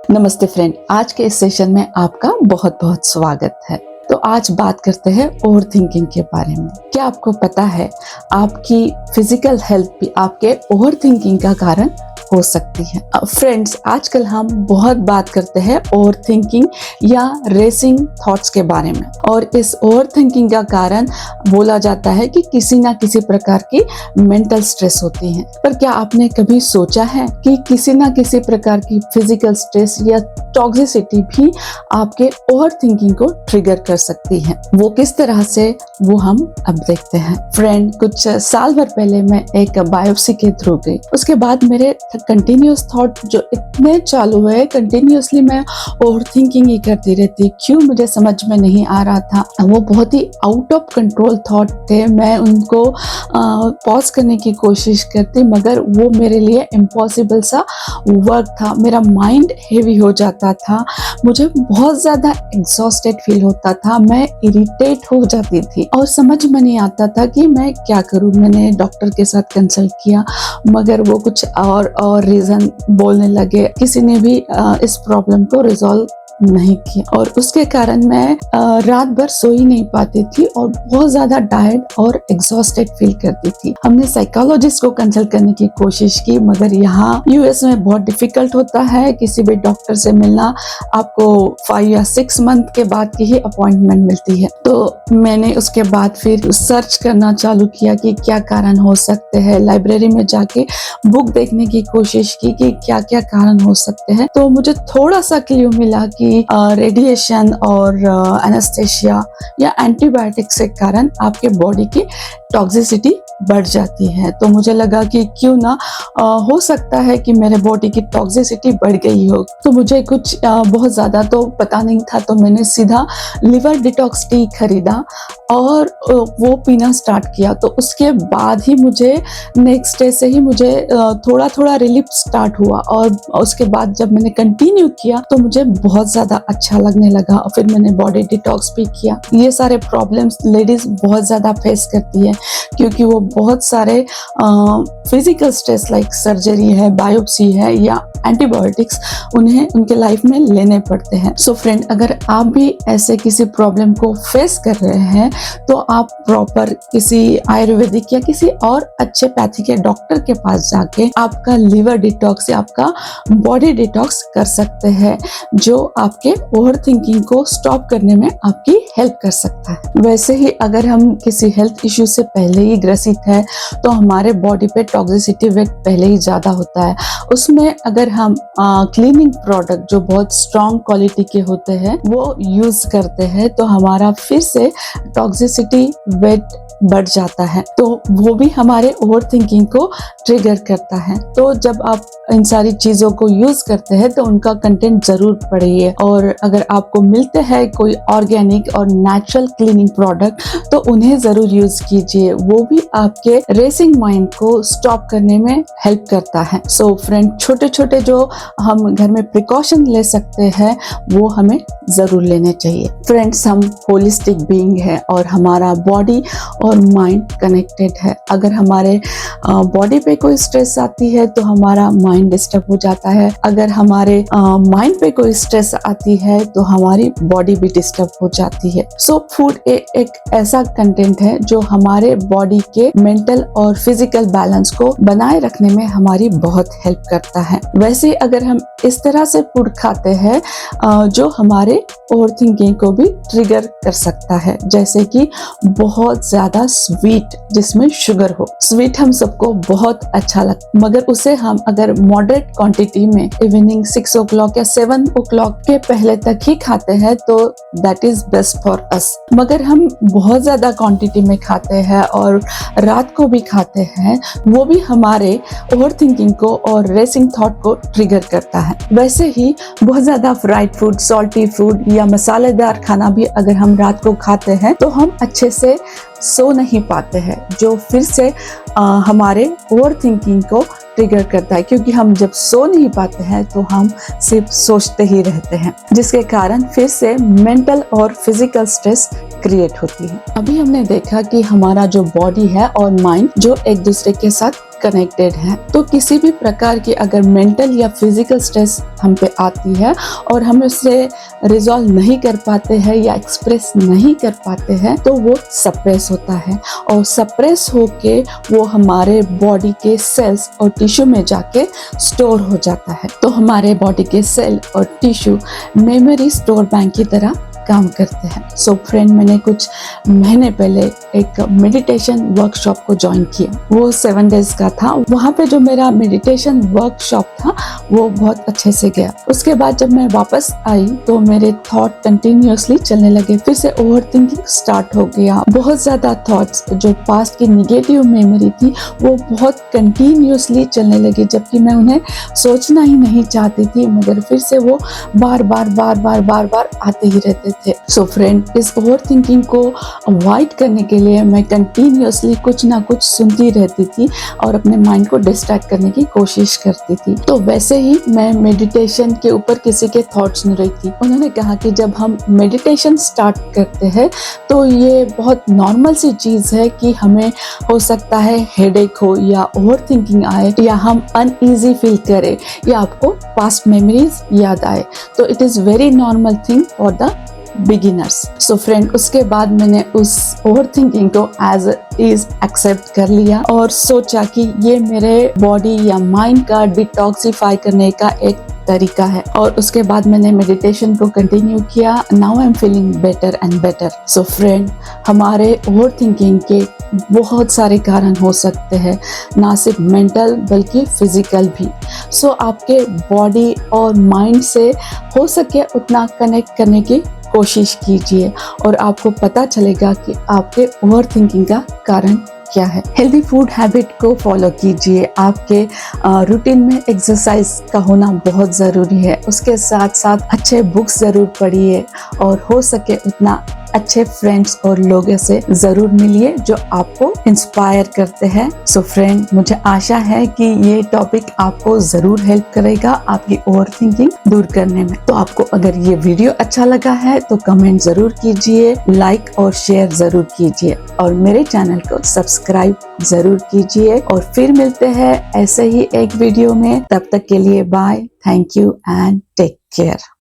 नमस्ते फ्रेंड, आज के इस सेशन में आपका बहुत बहुत स्वागत है। तो आज बात करते हैं ओवर थिंकिंग के बारे में। क्या आपको पता है आपकी फिजिकल हेल्थ भी आपके ओवर थिंकिंग का कारण हो सकती है। फ्रेंड्स, आजकल हम बहुत बात करते हैं ओवर थिंकिंग या रेसिंग थॉट्स के बारे में, और इस ओवर थिंकिंग का कारण बोला जाता है कि किसी ना किसी प्रकार की मेंटल स्ट्रेस होती है। पर क्या आपने कभी सोचा है कि किसी ना किसी प्रकार की फिजिकल स्ट्रेस या टॉक्सिसिटी भी आपके ओवर थिंकिंग को ट्रिगर कर सकती है? वो किस तरह से, वो हम अब देखते हैं। फ्रेंड, कुछ साल भर पहले मैं एक बायोप्सी के थ्रू गई। उसके बाद मेरे कंटिन्यूअस थॉट जो इतने चालू हुए, कंटिन्यूअसली मैं ओवर थिंकिंग ही करती रहती। क्यों, मुझे समझ में नहीं आ रहा था। वो बहुत ही आउट ऑफ कंट्रोल थॉट थे। मैं उनको पॉज करने की कोशिश करती, मगर वो मेरे लिए इम्पॉसिबल सा वर्क था। मेरा माइंड हेवी हो जाता था, मुझे बहुत ज़्यादा एग्जॉस्टेड फील होता था, मैं इरिटेट हो जाती थी और समझ में नहीं आता था कि मैं क्या करूँ। मैंने डॉक्टर के साथ कंसल्ट किया, मगर वो कुछ और रीज़न बोलने लगे। किसी ने भी इस प्रॉब्लम को रिजॉल्व नहीं किया, और उसके कारण मैं रात भर सो ही नहीं पाती थी और बहुत ज़्यादा टायर्ड और एग्जॉस्टेड फील करती थी। हमने साइकोलॉजिस्ट को कंसल्ट करने की कोशिश की, मगर यहाँ यूएस में बहुत डिफिकल्ट होता है किसी भी डॉक्टर से मिलना। आपको 5 या 6 मंथ के बाद की ही अपॉइंटमेंट मिलती है। तो मैंने उसके बाद फिर सर्च करना चालू किया कि क्या कारण हो सकते हैं। लाइब्रेरी में जाके बुक देखने की कोशिश की कि क्या क्या कारण हो सकते हैं। तो मुझे थोड़ा सा क्लू मिला कि रेडिएशन और एनेस्थेशिया या एंटीबायोटिक्स के कारण आपके बॉडी की टॉक्सिसिटी बढ़ जाती है। तो मुझे लगा कि क्यों ना हो सकता है कि मेरे बॉडी की टॉक्सिसिटी बढ़ गई हो। तो मुझे कुछ बहुत ज़्यादा तो पता नहीं था, तो मैंने सीधा लिवर डिटॉक्स टी खरीदा और वो पीना स्टार्ट किया। तो उसके बाद ही मुझे नेक्स्ट डे से ही मुझे थोड़ा थोड़ा रिलीफ स्टार्ट हुआ, और उसके बाद जब मैंने कंटिन्यू किया तो मुझे बहुत ज़्यादा अच्छा लगने लगा। और फिर मैंने बॉडी डिटॉक्स भी किया। ये सारे प्रॉब्लम्स लेडीज़ बहुत ज़्यादा फेस करती है, क्योंकि वो बहुत सारे फिजिकल स्ट्रेस लाइक सर्जरी है, बायोप्सी है या एंटीबायोटिक्स उन्हें उनके लाइफ में लेने पड़ते हैं। सो फ्रेंड, अगर आप भी ऐसे किसी प्रॉब्लम को फेस कर रहे हैं तो आप प्रॉपर किसी आयुर्वेदिक या किसी और अच्छे पैथी के डॉक्टर के पास जाके आपका लिवर डिटॉक्स या आपका बॉडी डिटॉक्स कर सकते हैं, जो आपके ओवर थिंकिंग को स्टॉप करने में आपकी हेल्प कर सकता है। वैसे ही अगर हम किसी हेल्थ इश्यू से पहले ही ग्रसित है तो हमारे बॉडी पे टॉक्सिसिटी वेट पहले ही ज़्यादा होता है। उसमें अगर हम क्लीनिंग प्रोडक्ट जो बहुत स्ट्रॉन्ग क्वालिटी के होते हैं वो यूज़ करते हैं तो हमारा फिर से टॉक्सिसिटी वेट बढ़ जाता है, तो वो भी हमारे ओवर थिंकिंग को ट्रिगर करता है। तो जब आप इन सारी चीज़ों को यूज़ करते हैं तो उनका कंटेंट ज़रूर पढ़िए, और अगर आपको मिलते हैं कोई ऑर्गेनिक और नेचुरल क्लीनिंग प्रोडक्ट तो उन्हें ज़रूर यूज़ कीजिए। वो भी आपके रेसिंग माइंड को स्टॉप करने में हेल्प करता है। सो फ्रेंड, छोटे छोटे जो हम घर में प्रिकॉशन ले सकते हैं वो हमें ज़रूर लेने चाहिए। फ्रेंड्स, हम होलिस्टिक बीइंग है और हमारा बॉडी और माइंड कनेक्टेड है। अगर हमारे बॉडी पे कोई स्ट्रेस आती है तो हमारा माइंड डिस्टर्ब हो जाता है। अगर हमारे माइंड पे कोई स्ट्रेस आती है तो हमारी बॉडी भी डिस्टर्ब हो जाती है। सो फूड एक ऐसा कंटेंट है जो हमारे बॉडी के मेंटल और फिजिकल बैलेंस को बनाए रखने में हमारी बहुत हेल्प करता है। वैसे अगर हम इस तरह से फूड खाते हैं जो हमारे ओवर थिंकिंग को भी ट्रिगर कर सकता है, जैसे कि बहुत ज्यादा स्वीट जिसमें शुगर हो। स्वीट हम सबको बहुत अच्छा लगता है, मगर उसे हम अगर मॉडरेट क्वांटिटी में इवनिंग 6 o'clock या 7 o'clock के पहले तक ही खाते हैं तो that is best for us. मगर हम बहुत ज्यादा क्वांटिटी में खाते हैं और रात को भी खाते हैं, वो भी हमारे ओवर थिंकिंग को और रेसिंग थॉट को ट्रिगर करता है। वैसे ही बहुत ज्यादा फ्राइड फूड, सॉल्टी फूड या मसालेदार खाना भी अगर हम रात को खाते हैं तो हम अच्छे से सो नहीं पाते हैं, जो फिर से हमारे ओवर थिंकिंग को ट्रिगर करता है, क्योंकि हम जब सो नहीं पाते हैं तो हम सिर्फ सोचते ही रहते हैं, जिसके कारण फिर से मेंटल और फिजिकल स्ट्रेस क्रिएट होती है। अभी हमने देखा कि हमारा जो बॉडी है और माइंड जो एक दूसरे के साथ कनेक्टेड हैं। तो किसी भी प्रकार की अगर मेंटल या फिजिकल स्ट्रेस हम पे आती है और हम उसे रिजॉल्व नहीं कर पाते हैं या एक्सप्रेस नहीं कर पाते हैं, तो वो सप्रेस होता है और सप्रेस होके वो हमारे बॉडी के सेल्स और टिश्यू में जाके स्टोर हो जाता है। तो हमारे बॉडी के सेल और टिश्यू मेमोरी स्टोर बैंक की तरह काम करते हैं। सो फ्रेंड, मैंने कुछ महीने पहले एक मेडिटेशन वर्कशॉप को ज्वाइन किया। वो 7 डेज का था। वहाँ पे जो मेरा मेडिटेशन वर्कशॉप था वो बहुत अच्छे से गया। उसके बाद जब मैं वापस आई तो मेरे थॉट कंटिन्यूअसली चलने लगे। फिर से ओवर थिंकिंग स्टार्ट हो गया। बहुत ज्यादा थॉट्स, जो पास्ट की निगेटिव मेमोरी थी, वो बहुत कंटिन्यूअसली चलने लगी, जबकि मैं उन्हें सोचना ही नहीं चाहती थी, मगर फिर से वो बार बार आते ही रहते थे। सो फ्रेंड, इस ओवर थिंकिंग को अवॉइड करने के लिए मैं कंटिन्यूअसली कुछ ना कुछ सुनती रहती थी और अपने माइंड को डिस्ट्रैक्ट करने की कोशिश करती थी। तो वैसे ही मैं मेडिटेशन के ऊपर किसी के थॉट सुन रही थी। उन्होंने कहा कि जब हम मेडिटेशन स्टार्ट करते हैं तो ये बहुत नॉर्मल सी चीज है कि हमें हो सकता है हेडेक हो या ओवर थिंकिंग आए या हम अनईजी फील करें या आपको पास्ट मेमोरीज याद आए। तो it is very normal thing for the beginners. So friend, उसके बाद मैंने उस ओवर थिंकिंग को एज इज एक्सेप्ट कर लिया और सोचा कि ये मेरे बॉडी या माइंड का डिटॉक्सिफाई करने का एक तरीका है। और उसके बाद मैंने मेडिटेशन को कंटिन्यू किया। Now I am feeling better and better. So friend, हमारे ओवर थिंकिंग के बहुत सारे कारण हो सकते हैं, ना सिर्फ मेंटल बल्कि फिजिकल भी। सो आपके बॉडी और माइंड से हो सके उतना कनेक्ट करने की कोशिश कीजिए और आपको पता चलेगा कि आपके ओवर थिंकिंग का कारण क्या है। हेल्दी फूड हैबिट को फॉलो कीजिए। आपके रूटीन में एक्सरसाइज का होना बहुत ज़रूरी है। उसके साथ साथ अच्छे बुक्स ज़रूर पढ़िए और हो सके उतना अच्छे फ्रेंड्स और लोगों से ज़रूर मिलिए जो आपको इंस्पायर करते हैं। सो फ्रेंड, मुझे आशा है कि ये टॉपिक आपको ज़रूर हेल्प करेगा आपकी ओवर थिंकिंग दूर करने में। तो आपको अगर ये वीडियो अच्छा लगा है तो कमेंट ज़रूर कीजिए, लाइक और शेयर ज़रूर कीजिए और मेरे चैनल को सब्सक्राइब ज़रूर कीजिए। और फिर मिलते हैं ऐसे ही एक वीडियो में। तब तक के लिए bye, thank you and take care.